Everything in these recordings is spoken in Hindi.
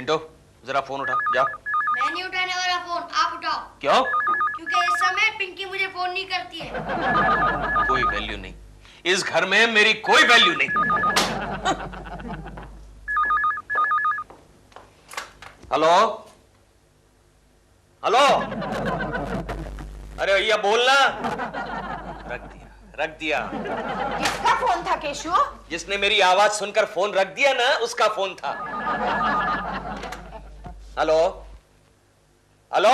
चिंटू जरा फोन उठा, जा। मैं नहीं उठाने वाला फोन, आप उठाओ। क्यों? क्योंकि इस समय पिंकी मुझे फोन नहीं करती है। कोई वैल्यू नहीं, इस घर में मेरी कोई वैल्यू नहीं। हेलो हेलो, अरे भैया बोलना। रख दिया, रख दिया। किसका फोन था केशु? जिसने मेरी आवाज सुनकर फोन रख दिया ना, उसका फोन था। हेलो हेलो,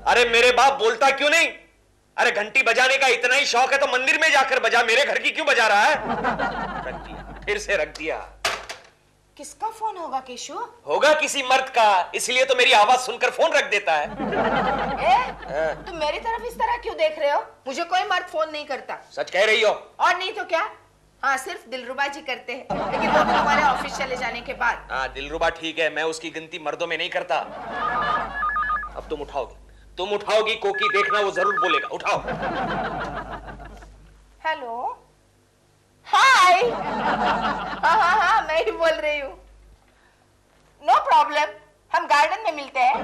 अरे मेरे बाप बोलता क्यों नहीं? अरे घंटी बजाने का इतना ही शौक है तो मंदिर में जाकर बजा, मेरे घर की क्यों बजा रहा है? रख दिया, फिर से रख दिया। किसका फोन होगा केशु? होगा किसी मर्द का, इसलिए तो मेरी आवाज सुनकर फोन रख देता है। तुम मेरी तरफ इस तरह क्यों देख रहे हो? मुझे कोई मर्द फोन नहीं करता। सच कह रही हो? और नहीं तो क्या? हाँ, सिर्फ दिलरुबा जी करते हैं, लेकिन वो भी तुम्हारे ऑफिस चले जाने के बाद। हाँ, दिलरुबा ठीक है, मैं उसकी गिनती मर्दों में नहीं करता। अब तुम उठाओगी, तुम उठाओगी कोकी, देखना वो जरूर बोलेगा। उठाओ। हेलो, हाय। हाँ, मैं ही बोल रही हूँ। नो प्रॉब्लम, हम गार्डन में मिलते हैं।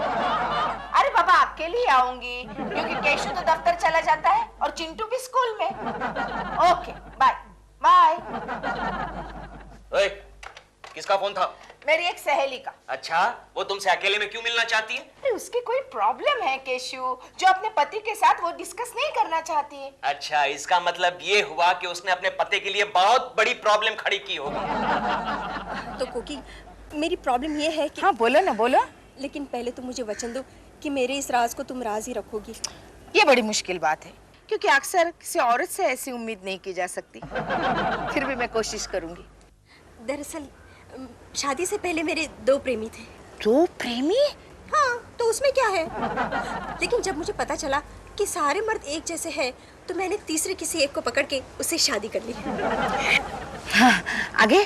अरे बाबा, आपके लिए आऊंगी क्योंकि केशु तो दफ्तर चला जाता है और चिंटू भी स्कूल में। Okay, bye bye. ओए, किसका फोन था? मेरी एक सहेली का। अच्छा, वो तुमसे अकेले में क्यों मिलना चाहती है? अरे उसकी कोई प्रॉब्लम है केशु, जो अपने पति के साथ वो डिस्कस नहीं करना चाहती है। अच्छा, इसका मतलब ये हुआ कि उसने अपने पति के लिए बहुत बड़ी प्रॉब्लम खड़ी की होगी। तो कोकी, मेरी प्रॉब्लम ये है कि... हाँ, बोलो ना, बोलो। लेकिन पहले तो मुझे वचन दो कि मेरे इस राज को तुम राज ही रखोगी। ये बड़ी मुश्किल बात है, क्योंकि अक्सर किसी औरत से ऐसी उम्मीद नहीं की जा सकती। फिर भी मैं कोशिश करूंगी। दरअसल शादी से पहले मेरे 2 प्रेमी थे। 2 प्रेमी? हाँ, तो उसमें क्या है? लेकिन जब मुझे पता चला कि सारे मर्द एक जैसे हैं, तो मैंने तीसरे किसी एक को पकड़ के उससे शादी कर ली। हाँ, आगे?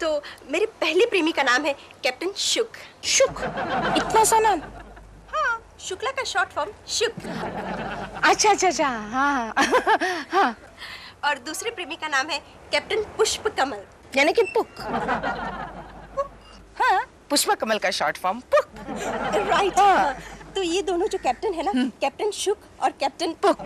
तो मेरे पहले प्रेमी का नाम है कैप्टन शुक। शुक? इतना सा नाम? हाँ, शुक्ला का शॉर्ट फॉर्म शुक। अच्छा, हाँ। हाँ। और दूसरे प्रेमी का नाम है कैप्टन पुष्प कमल, यानी कि पुक। हाँ, पुष्प कमल का शॉर्ट फॉर्म पुक। राइट। हाँ। तो ये दोनों जो कैप्टन है ना, कैप्टन शुक और कैप्टन पुक,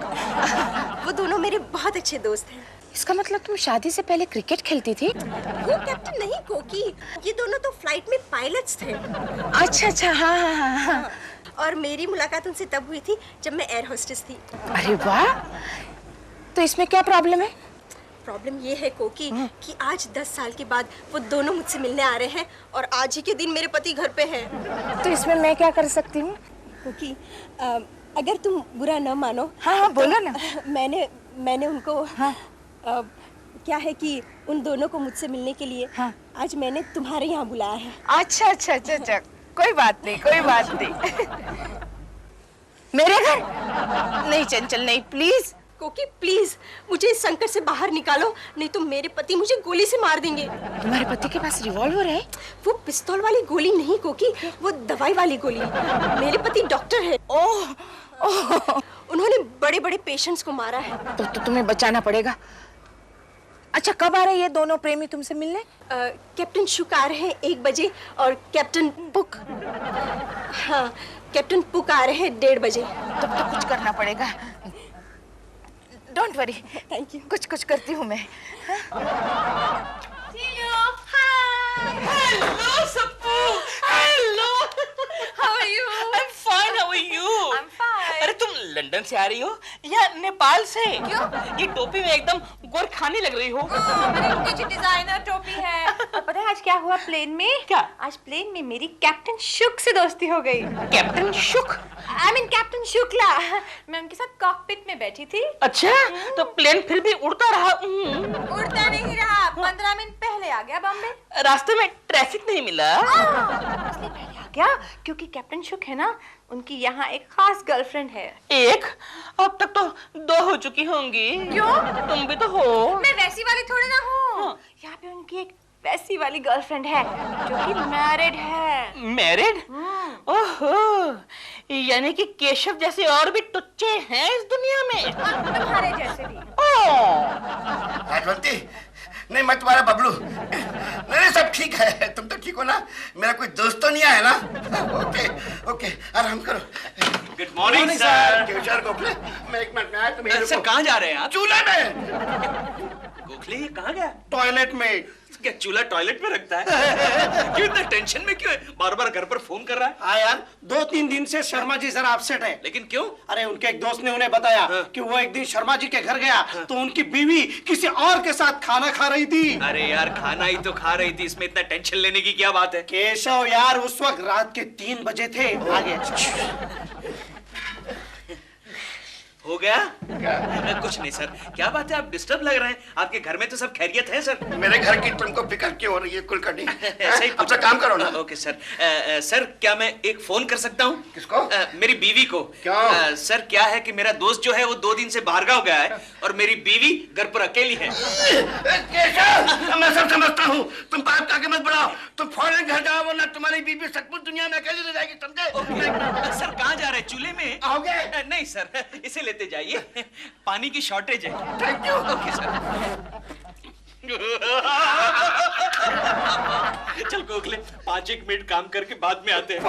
वो दोनों मेरे बहुत अच्छे दोस्त हैं। इसका मतलब तुम शादी से पहले क्रिकेट खेलती थी? वो कैप्टन नहीं कोकी, ये दोनों तो फ्लाइट में पायलट्स थे। अच्छा, हाँ। और मेरी मुलाकात उनसे तब हुई थी जब मैं एयर होस्टेस थी। अरे वाह, तो इसमें क्या प्रॉब्लम है? प्रॉब्लम ये है कोकी कि आज 10 साल के बाद वो दोनों मुझसे मिलने आ रहे हैं और आज ही के दिन मेरे पति घर पे हैं। तो इसमें मैं क्या कर सकती हूँ? कोकी, अगर तुम बुरा न मानो। हाँ, बोलो ना। मैंने उनको क्या है कि उन दोनों को मुझसे मिलने के लिए आज मैंने तुम्हारे यहाँ बुलाया है। अच्छा, कोई बात नहीं। मेरे घर? नहीं चंचल, नहीं, प्लीज। कोकी प्लीज, मुझे इस संकट से बाहर निकालो, नहीं तो मेरे पति मुझे गोली से मार देंगे। तुम्हारे पति के पास रिवॉल्वर है? वो पिस्तौल वाली गोली नहीं कोकी, वो दवाई वाली गोली। मेरे पति डॉक्टर है। ओह, उन्होंने बड़े पेशेंट्स को मारा है। तो तुम्हें बचाना पड़ेगा। अच्छा, कब आ रहे ये दोनों प्रेमी तुमसे मिलने? कैप्टन शुक आ रहे हैं 1 बजे और कैप्टन पुक, हाँ, कैप्टन पुक आ रहे हैं 1:30 बजे। तब तो कुछ करना पड़ेगा। Don't worry, thank you. कुछ करती हूँ मैं। Hello, Sappu. Hello. How are you? I'm fine. How are you? I'm fine. अरे तुम लंदन से आ रही हो या नेपाल से? क्यों? ये टोपी में एकदम गोरखानी लग रही हो। मेरी कुछ डिजाइनर टोपी है। और पता है आज क्या हुआ प्लेन में? क्या? आज प्लेन में मेरी कैप्टन शुक से दोस्ती हो गई। कैप्टन शुक? I mean captain Shukla. मैं उनके साथ कॉकपिट में बैठी थी। अच्छा, तो प्लेन फिर भी उड़ता रहा? उड़ता नहीं रहा, 15 मिनट पहले आ गया बॉम्बे। रास्ते में ट्रैफिक नहीं मिला? इसलिए पहले आ गया क्योंकि कैप्टन शुक है ना, उनकी यहाँ एक खास गर्लफ्रेंड है। एक? अब तक तो 2 हो चुकी होंगी। क्यों? तुम भी तो हो। मैं वैसी वाली थोड़ी ना हूँ। यहाँ पे उनकी एक वैसी वाली गर्लफ्रेंड है जो कि मैरिड है। मैरिड? ओहो, यानी कि केशव जैसे और भी टुच्चे हैं इस दुनिया में। तुम्हारे जैसे भी। राजवंती, नहीं मैं तुम्हारा बबलू। नहीं सब ठीक है, तुम तो ठीक हो ना? मेरा मेरा कोई दोस्त तो नहीं आया ना? ओके ओके, आराम करो। Good morning sir. Keshav Gokhale, मैं 1 मिनट में आया, तुम इधर सर रुको। कहाँ जा रहे हैं आप? चूल्हे में। गोखले ये कहाँ गया? टॉयलेट में। क्या चूल्हा टॉयलेट में रखता है? क्यों इतना टेंशन में क्यों है? बार बार घर पर फोन कर रहा है। हाँ यार, 2-3 दिन से शर्मा जी जरा अपसेट है। लेकिन क्यों? अरे उनके एक दोस्त ने उन्हें बताया कि वो एक दिन शर्मा जी के घर गया तो उनकी बीवी किसी और के साथ खाना खा रही थी। अरे यार खाना ही तो खा रही थी, इसमें इतना टेंशन लेने की क्या बात है? केशव यार उस वक्त रात के 3 बजे थे। आगे हो गया? कुछ नहीं सर। क्या बात है, आप डिस्टर्ब लग रहे हैं। आपके घर में तो सब खैरियत है सर। मेरे घर की तुमको फिक्र क्यों हो रही है कुलकर्णी? ऐसा ही अपना काम करो ना। Okay sir. सर क्या मैं एक फोन कर सकता हूँ? किसको? मेरी बीवी को। क्यों? सर क्या है कि मेरा दोस्त जो है वो 2 दिन से बाहर गाँव गया है और मेरी बीवी घर पर अकेली है। केशव, मैं सब समझता हूँ, तुम बात आगे मत बढ़ाओ। तुम फौरन घर जाओ वरना तुम्हारी बीवी सचमुच दुनिया में अकेली रह जाएगी, समझे? सर कहाँ जा रहे हैं? चूल्हे में आओगे? नहीं सर, इसे लेते जाइए, पानी की शॉर्टेज है। Thank you. Okay sir. चल गोखले 5-1 मिनट काम करके बाद में आते हैं।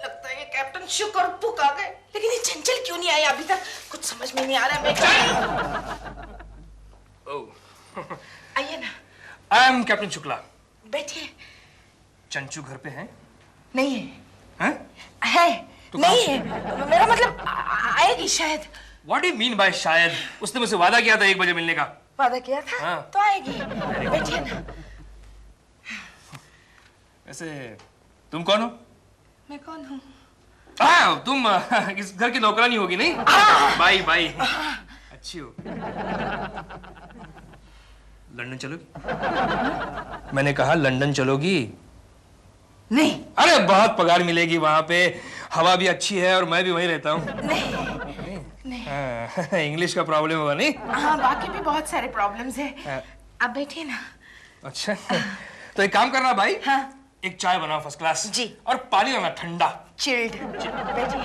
लगता है कैप्टन शुक और पुक आ गए, लेकिन ये चंचल क्यों नहीं आया अभी तक? कुछ समझ में नहीं आ रहा। मैं आइए ना। I am captain Shukla. बैठिए। चंचू घर पे हैं? नहीं है। हैं? है तो नहीं है, मेरा मतलब आएगी शायद। What do you mean by शायद? उसने मुझसे वादा किया था 1 बजे मिलने का। वादा किया था? हाँ। तो आएगी। बैठिए ना। वैसे तुम कौन हो? मैं कौन हूँ? तुम इस घर की नौकरानी होगी नहीं? By by. अच्छी हो। लंदन चलोगी? मैंने कहा लंदन चलोगी? नहीं। अरे बहुत पगार मिलेगी वहां पे, हवा भी अच्छी है और मैं भी वहीं रहता हूँ। नहीं। इंग्लिश का प्रॉब्लम होगा नहीं? हाँ, बाकी भी बहुत सारे प्रॉब्लम्स हैं। हाँ। आप बैठिए ना। अच्छा तो एक काम करना भाई। हाँ। एक चाय बनाओ फर्स्ट क्लास जी। और पानी लाना ठंडा। चिल्ड। बैठिए।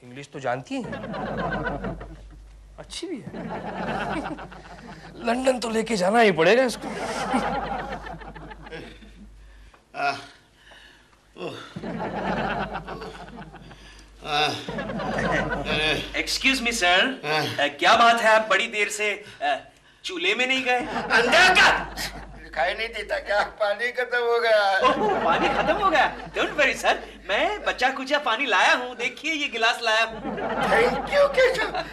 इंग्लिश तो जानती है, अच्छी भी है। लंदन तो लेके जाना ही पड़ेगा इसको। एक्सक्यूज मी सर, क्या बात है आप बड़ी देर से चूल्हे में नहीं गए? अंदर का दिखाई नहीं देता क्या? पानी खत्म हो गया। पानी खत्म हो गया? डोंट वरी सर, मैं बच्चा कुचा पानी लाया हूँ। देखिए ये गिलास लाया हूँ। Thank you Keshav.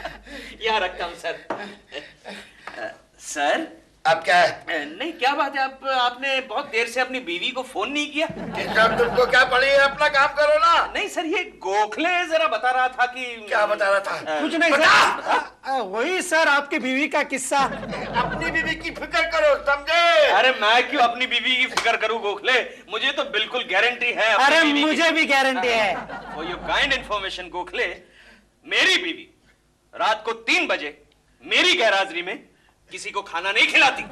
यहाँ रखता हूँ सर। सर अब क्या है? नहीं क्या बात है, आपने बहुत देर से अपनी बीवी को फोन नहीं किया? केशव तुमको क्या पड़ी है? अपना काम करो ना। नहीं सर, ये गोखले जरा बता रहा था कि क्या बता रहा था? कुछ नहीं सर, वही सर आपकी बीवी का किस्सा। अपनी बीवी की फिक्र करो, समझे? अरे मैं क्यों अपनी बीवी की फिक्र करूं गोखले? मुझे तो बिल्कुल गारंटी है। अरे मुझे भी गारंटी है। For your kind information Gokhale, मेरी बीवी रात को 3 बजे मेरी गैरहाजिरी में किसी को खाना नहीं खिलाती।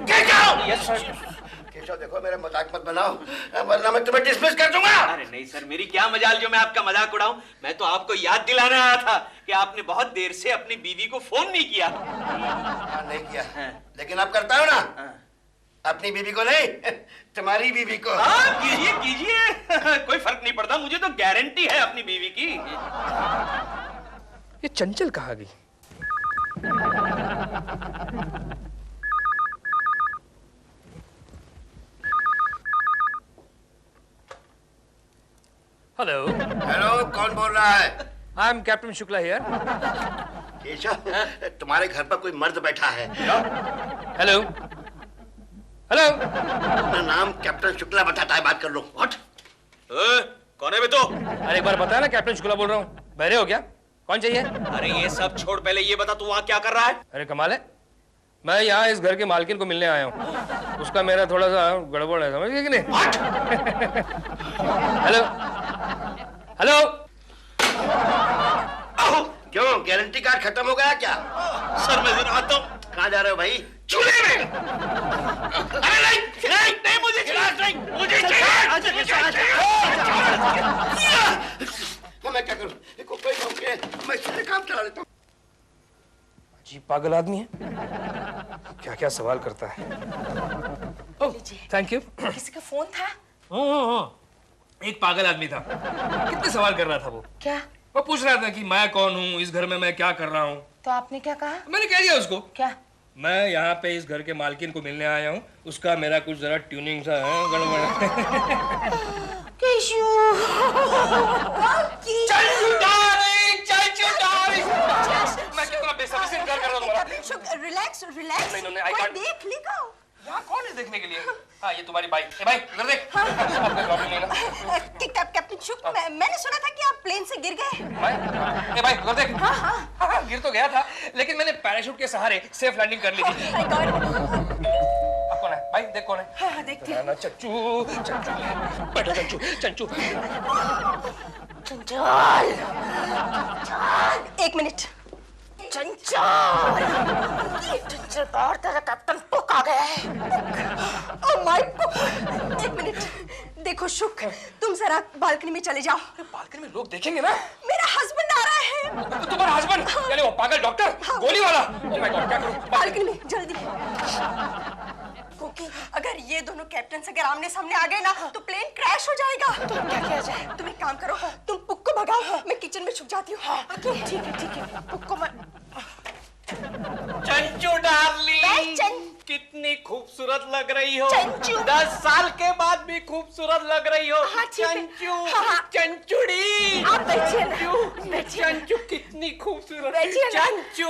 केशव देखो मेरा मजाक मत बनाओ वरना मैं तुम्हें डिसमिस कर दूंगा। अरे नहीं सर, मेरी क्या मजाल जो मैं आपका मजाक उड़ाऊं। मैं तो आपको याद दिलाने आया था कि आपने बहुत देर से अपनी बीवी को फोन नहीं किया। नहीं किया लेकिन आप करता हो ना। अपनी बीवी को नहीं, तुम्हारी बीवी को। कीजिए कीजिए, कोई फर्क नहीं पड़ता, मुझे तो गारंटी है अपनी बीवी की। ये चंचल कहाँ गई? हेलो हेलो, कौन बोल रहा है? I am captain Shukla here. Keshav तुम्हारे घर पर कोई मर्द बैठा है। Hello hello. अपना नाम कैप्टन शुक्ला बताता है, बात कर लो। व्हाट? कौन है बे तो? अरे एक बार बताया ना कैप्टन शुक्ला बोल रहा हूँ। बहरे हो क्या? कौन चाहिए? अरे ये सब छोड़, पहले ये बता तू वहां क्या कर रहा है? अरे कमाल है, मैं यहाँ इस घर के मालकिन को मिलने आया हूँ। उसका मेरा थोड़ा सा गड़बड़ है, समझ गए कि नहीं? Hello hello. क्यों गारंटी कार्ड खत्म हो गया क्या? सर मैं जरा आता हूँ। कहाँ जा रहे हो भाई? चूल्हे में। अरे नहीं मुझे चाहिए, मुझे मैं क्या करूँ? कोई मैं सीधे काम चला लेता हूँ। जी पागल आदमी है, क्या क्या सवाल करता है। Thank you. किसी का फोन था? एक पागल आदमी था, कितने सवाल कर रहा था वो। क्या? वो पूछ रहा था कि मैं कौन हूँ, इस घर में मैं क्या कर रहा हूँ। तो आपने क्या कहा? मैंने कह दिया उसको, क्या? मैं यहाँ पे इस घर के मालकिन को मिलने आया हूँ, उसका मेरा कुछ जरा ट्यूनिंग सा है गड़बड़। मैं कितना बेसब्री से इंतजार कर रहा हूँ तुम्हारा। रिलैक्स रिलैक्स, देख लेगा। यहाँ कौन है देखने के लिए? हाँ ये तुम्हारी बाइक है। भाई इधर देख, अब कोई प्रॉब्लम नहीं ना? कैप्टन शुक, मैंने सुना था कि आप प्लेन से गिर गए। भाई इधर देख। हाँ गिर तो गया था, लेकिन मैंने पैराशूट के सहारे सेफ लैंडिंग कर ली थी। अब कौन है? भाई देख कौन है। हाँ देखती हूँ। चंचू चंचू बैठो चंचू चंचू। चंचल, एक मिनट। चंचल, चंचल बाहर, तेरा कैप्टन पुक आ गया है। ओह माय गॉड, एक मिनट। देखो शुक, तुम जरा बालकनी में चले जाओ। बालकनी में लोग देखेंगे ना। मेरा हस्बैंड आ रहा है। तुम्हारा हस्बैंड? यानी वो पागल डॉक्टर, गोली वाला? ओह माय गॉड, क्या करूं? बालकनी में जल्दी। क्योंकि अगर ये दोनों कैप्टन से अगर आमने सामने आ गए ना तो प्लेन क्रैश हो जाएगा। तो क्या किया जाए? तुम एक काम करो, तुम पुक को भगाओ, मैं किचन में छुप जाती हूँ। ओके ठीक है, पुक को मैं। चंचू डार्लिंग, कितनी खूबसूरत लग रही हो। चंचू। 10 साल के बाद भी खूबसूरत लग रही हो। हाँ, ठीक है। चंचू, हाँ। चंचुड़ी। आप बैठिए ना, बैठिए। चंचू कितनी खूबसूरत। बैठिए ना। चंचू,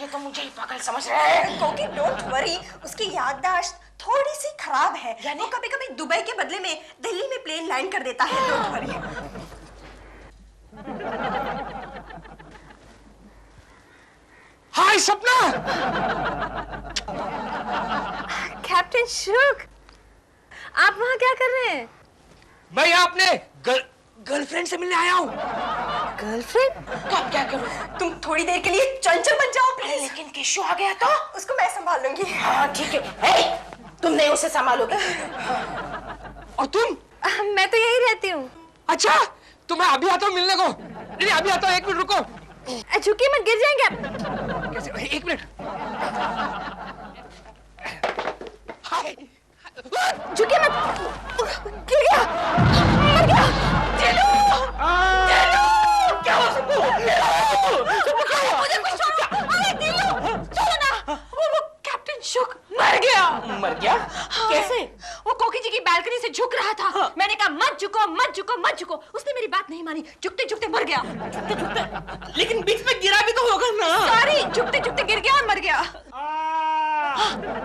ये तो मुझे ही पागल समझ रहा है। क्योंकि डोंट वरी, उसकी याददाश्त थोड़ी सी खराब है। वो कभी-कभी दुबई के बदले में दिल्ली में प्लेन लैंड कर देता है। Don't worry. हाय सपना। कैप्टन शुक, आप वहाँ क्या कर रहे हैं? मैं यहाँ अपने गर्लफ्रेंड से मिलने आया हूँ। गर्लफ्रेंड? क्या करूँ? तुम थोड़ी देर के लिए चंचल बन जाओ प्लीज। लेकिन केशु आ गया तो? उसको मैं संभाल लूंगी। हाँ ठीक है। तुम नहीं उसे संभालोगे। और तुम? मैं तो यही रहती हूँ। अच्छा, तो मैं अभी आता हूँ मिलने को। नहीं अभी आता हूँ, 1 मिनट रुको। झुकिए मत, गिर जाएंगे आप। कैसे? 1 मिनट। हाय। झुकिए मत। गिर गया, मर गया। क्या हो सबको? मुझे कुछ छोड़ो। अरे दिलो, छोड़ो ना। वो कैप्टन शुक मर गया। मर गया? कैसे? वो कोकी जी की बालकनी से झुक रहा था। मैंने कहा मत झुको, मत झुको, मत झुको। उसने मेरी बात नहीं मानी, झुकते झुकते मर गया। लेकिन बीच में गिरा भी तो होगा ना। सॉरी, झुकते झुकते गिर गया और मर गया।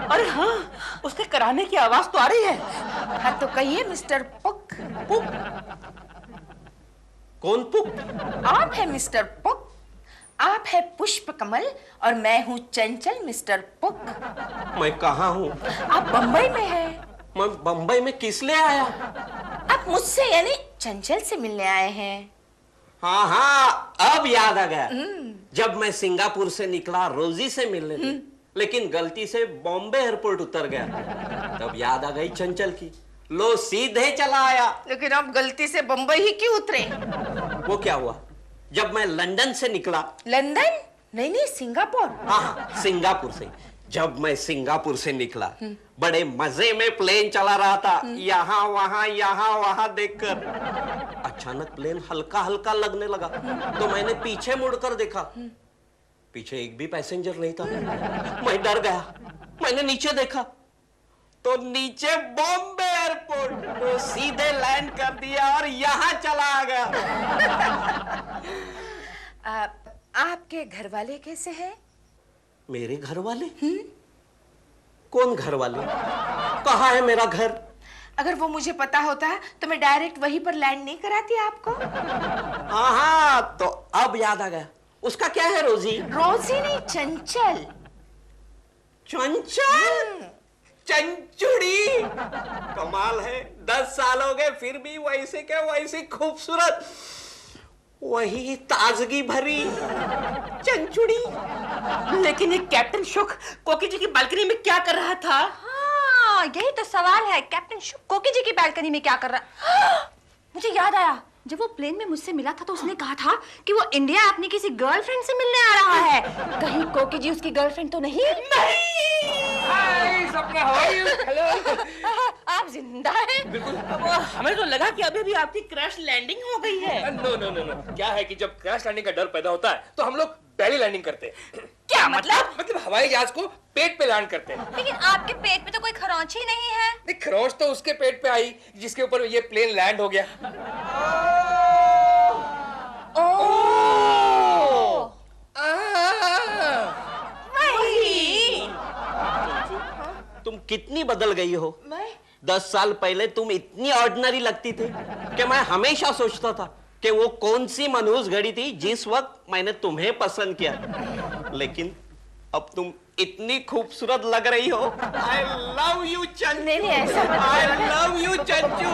अरे हाँ, उसके कराने की आवाज तो आ रही है। हाँ तो कहिए मिस्टर पुक। पुक? कौन पुक? आप है मिस्टर पुक, आप है पुष्प कमल और मैं हूँ चंचल मिस्टर पुक। मैं कहाँ हूँ? आप बम्बई में हैं। मैं बम्बई में किस लिए आया? आप मुझसे यानी चंचल से मिलने आए हैं। हाँ, अब याद आ गया। जब मैं सिंगापुर से निकला रोजी से मिलने, लेकिन गलती से बॉम्बे एयरपोर्ट उतर गया, तब याद आ गई चंचल की। लो सीधे चला आया। लेकिन आप गलती से बम्बई ही क्यों उतरे? वो क्या हुआ, जब मैं लंदन से निकला। लंदन? नहीं, सिंगापुर। हाँ, सिंगापुर से। जब मैं सिंगापुर से निकला, बड़े मजे में प्लेन चला रहा था, यहाँ वहां देखकर अचानक प्लेन हल्का हल्का लगने लगा, तो मैंने पीछे मुड़कर देखा, पीछे एक भी पैसेंजर नहीं था। मैं डर गया, मैंने नीचे देखा, तो नीचे बॉम्बे एयरपोर्ट, तो सीधे लैंड कर दिया और यहाँ चला आ गया। आपके घर वाले कैसे हैं? मेरे घर वाले? कौन घर वाले? कहाँ है मेरा घर? अगर वो मुझे पता होता तो मैं डायरेक्ट वहीं पर लैंड नहीं कराती आपको। हाँ, तो अब याद आ गया। उसका क्या है? रोजी? रोजी नहीं, चंचल। चंचल? चंचुड़ी? कमाल है, 10 साल हो गए फिर भी वैसे क्या वैसी खूबसूरत, वही ताजगी भरी चंचुड़ी। लेकिन ये कैप्टन शुक कोकी जी की बालकनी में क्या कर रहा था? हाँ, यही तो सवाल है। कैप्टन शुक कोकी जी की बालकनी में क्या कर रहा? मुझे याद आया, जब वो प्लेन में मुझसे मिला था तो उसने कहा था कि वो इंडिया अपनी किसी गर्लफ्रेंड से मिलने आ रहा है। कहीं कोकी जी उसकी गर्लफ्रेंड तो नहीं? हाय सपना, हाउ आर यू? हेलो। आप जिंदा हैं? बिल्कुल। हमें तो लगा कि अभी भी आपकी क्रैश लैंडिंग हो गई है। नो नो नो नो, क्या है कि जब क्रैश लैंडिंग का डर पैदा होता है तो हम लोग बेली लैंडिंग करते हैं। क्या मतलब? मतलब हवाई जहाज को पेट पे लैंड करते हैं। लेकिन आपके पेट में तो कोई खरोंच ही नहीं है। नहीं, खरोंच तो उसके पेट पे आई जिसके ऊपर ये प्लेन लैंड हो गया। तुम कितनी बदल गई हो। 10 साल पहले तुम इतनी ऑर्डिनरी लगती थी कि मैं हमेशा सोचता था कि वो कौन सी मनहूस घड़ी थी जिस वक्त मैंने तुम्हें पसंद किया, लेकिन अब तुम इतनी खूबसूरत लग रही हो। I love you चंचू। नहीं ऐसा मत I love you चंचू।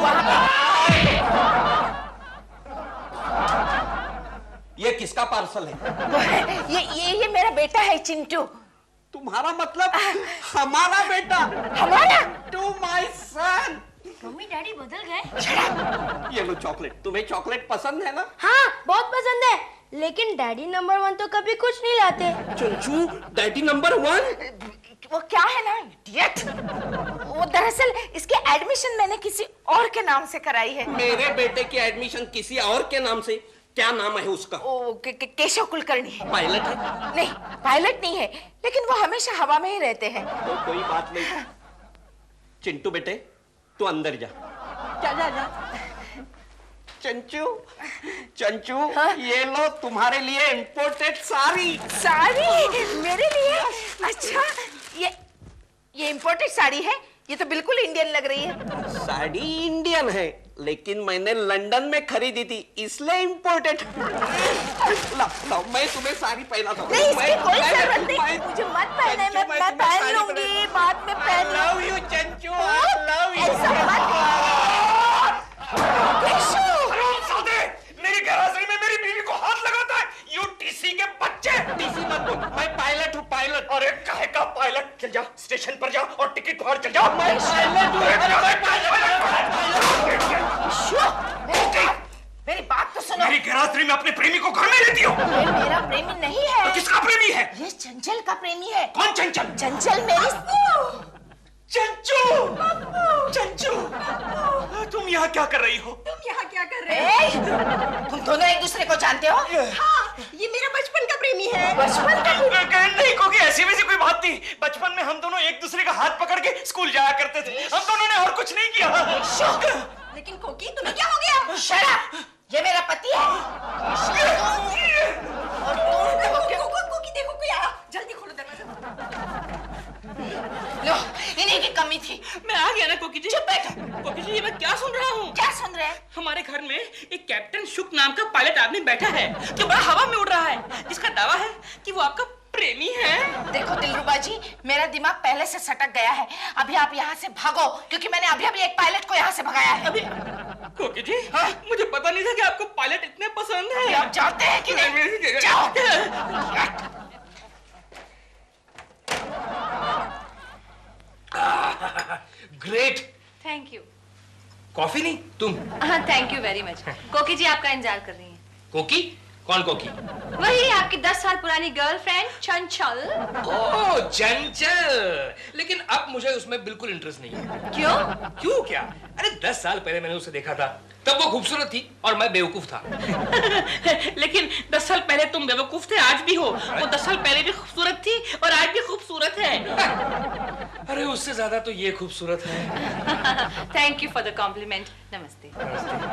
ये किसका पार्सल है? ये मेरा बेटा है चिंटू। तुम्हारा मतलब हमारा बेटा? हमारा? To my son. Mummy daddy बदल गए। ये लो चॉकलेट। तुम्हें चॉकलेट पसंद है ना? हाँ बहुत पसंद है, लेकिन डैडी नंबर 1 तो कभी कुछ नहीं लाते। चंचू डैडी नंबर 1? वो क्या है ना इडियट, वो दरअसल इसकी एडमिशन मैंने किसी और के नाम से कराई है। मेरे बेटे की एडमिशन किसी और के नाम से? क्या नाम है उसका? केशव कुलकर्णी। पायलट है? नहीं पायलट नहीं है, लेकिन वो हमेशा हवा में ही रहते हैं। तो कोई बात नहीं। चिंटू बेटे तू अंदर जा। जा। चंचू चंचू हाँ? ये लो तुम्हारे लिए इम्पोर्टेड साड़ी। साड़ी मेरे लिए? अच्छा ये इम्पोर्टेड साड़ी है? ये तो बिल्कुल इंडियन लग रही है। साड़ी इंडियन है, लेकिन मैंने लंदन में खरीदी थी इसलिए इम्पोर्टेड। लो मैं तुम्हें साड़ी पहनाता हूँ। नहीं इसकी कोई जरूरत नहीं, मुझे मत पहने, मैं पहन लूंगी बाद में पहन लूंगी। Love you चंचू, I love you. ऐसा मेरी गैराजरी में मेरी बीवी को हाथ लगाता है। यू टीसी के बच्चे। टीसी मत बोल, मैं पायलट हूँ पायलट। अरे काहे का पायलट? चल जा स्टेशन पर जा और टिकट फाड़ चल जा। मैं पायलट हूँ। मेरी बात तो सुनो। मेरी गैराजरी में अपने प्रेमी को घर में लेती हो? ये मेरा प्रेमी नहीं है। तो किसका प्रेमी है? ये चंचल का प्रेमी है। कौन चंचल? चंचल मेरी चंचू तुम यहाँ क्या कर रही हो? तुम दोनों एक दूसरे को जानते हो? हाँ, ये मेरा बचपन का प्रेमी है। बचपन का? नहीं क्योंकि ऐसी वैसी कोई बात नहीं। बचपन में हम दोनों एक दूसरे का हाथ पकड़ के स्कूल जाया करते थे। हम दोनों ने और कुछ नहीं किया। लेकिन कोकी तुम्हें क्या हो गया? Shut up! ये मेरा पति है। और कोकी देखो कोई आया, जल्दी खोलो दरवाजा। लो इन्हीं की कमी थी। मैं आ गया ना कोकी जी। चुप बैठ। कोकी जी ये मैं क्या सुन रहा हूँ? क्या सुन रहे हैं? हमारे घर में एक कैप्टन शुक नाम का पायलट आदमी बैठा है जो बड़ा हवा में उड़ रहा है, जिसका दावा है कि वो आपका प्रेमी है। देखो दिलरुबा जी, मेरा दिमाग पहले से सटक गया है। अभी आप यहाँ से भागो, क्योंकि मैंने अभी एक पायलट को यहाँ से भगाया है। अभी कोकी जी हाँ? मुझे पता नहीं था कि आपको पायलट इतने पसंद है। आप जानते हैं कि नहीं? जाओ। ग्रेट। Thank you. कॉफी नहीं तुम? हाँ थैंक यू वेरी मच। कोकी जी आपका इंतजार कर रही हैं। कोकी? कौन कोकी? वही आपकी 10 साल पुरानी गर्लफ्रेंड चंचल। ओह चंचल। लेकिन अब मुझे उसमें बिल्कुल इंटरेस्ट नहीं है। क्यों क्या? अरे 10 साल पहले मैंने उसे देखा था, तब वो खूबसूरत थी और मैं बेवकूफ था। लेकिन 10 साल पहले तुम बेवकूफ थे, आज भी हो। वो 10 साल पहले भी खूबसूरत थी और आज भी खूबसूरत है। अरे उससे ज्यादा तो ये खूबसूरत है। Thank you for the compliment. नमस्ते।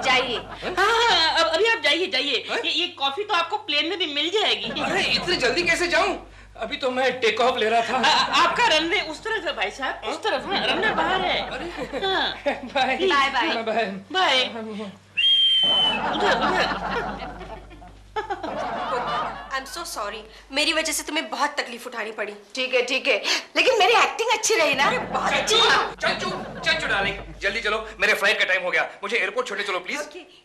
जाइए। हाँ अब अभी आप जाइए। ये कॉफी तो आपको प्लेन में भी मिल जाएगी। अरे इतनी जल्दी कैसे जाऊं? अभी तो मैं टेक ऑफ ले रहा था। आपका रनवे उस तरफ है भाई साहब, उस तरफ। हाँ, रनवे बाहर है। Bye bye bye bye bye. उधर। आई एम सो सॉरी, मेरी वजह से तुम्हें बहुत तकलीफ उठानी पड़ी। ठीक है, लेकिन मेरी एक्टिंग अच्छी रही ना? बहुत अच्छी। चंचू डार्लिंग जल्दी चलो, मेरे फ्लाइट का टाइम हो गया। मुझे एयरपोर्ट छोड़े चलो प्लीज।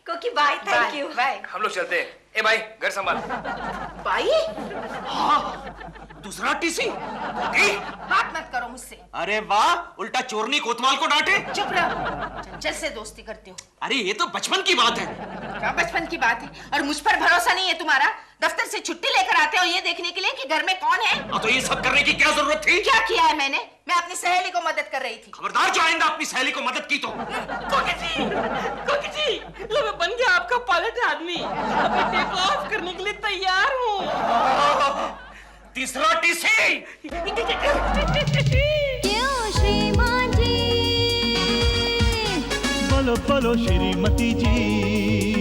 कोकी बाय, थैंक यू। बाय। हम लोग चलते हैं। ए भाई घर संभाल। बाई? दूसरा टीसी? बात मत करो मुझसे। अरे वाह, उल्टा चोरनी कोतवाल को डांटे। चुप रहो। जैसे दोस्ती करती हूँ। अरे ये तो बचपन की बात है। क्या बचपन की बात है? और मुझ पर भरोसा नहीं है तुम्हारा? दफ्तर से छुट्टी लेकर आते हो ये देखने के लिए कि घर में कौन है। तो ये सब करने की क्या जरूरत थी? क्या किया है मैंने? मैं अपनी सहेली को मदद कर रही थी। खबरदार जो आइंदा अपनी सहेली को मदद की तो। कोकी जी, लो मैं बन गया आपका पायलट आदमी। अभी टेक ऑफ करने के लिए तैयार हूँ। तीसरा टीसी। क्यों श्रीमान जी? बोलो बोलो श्रीमती जी।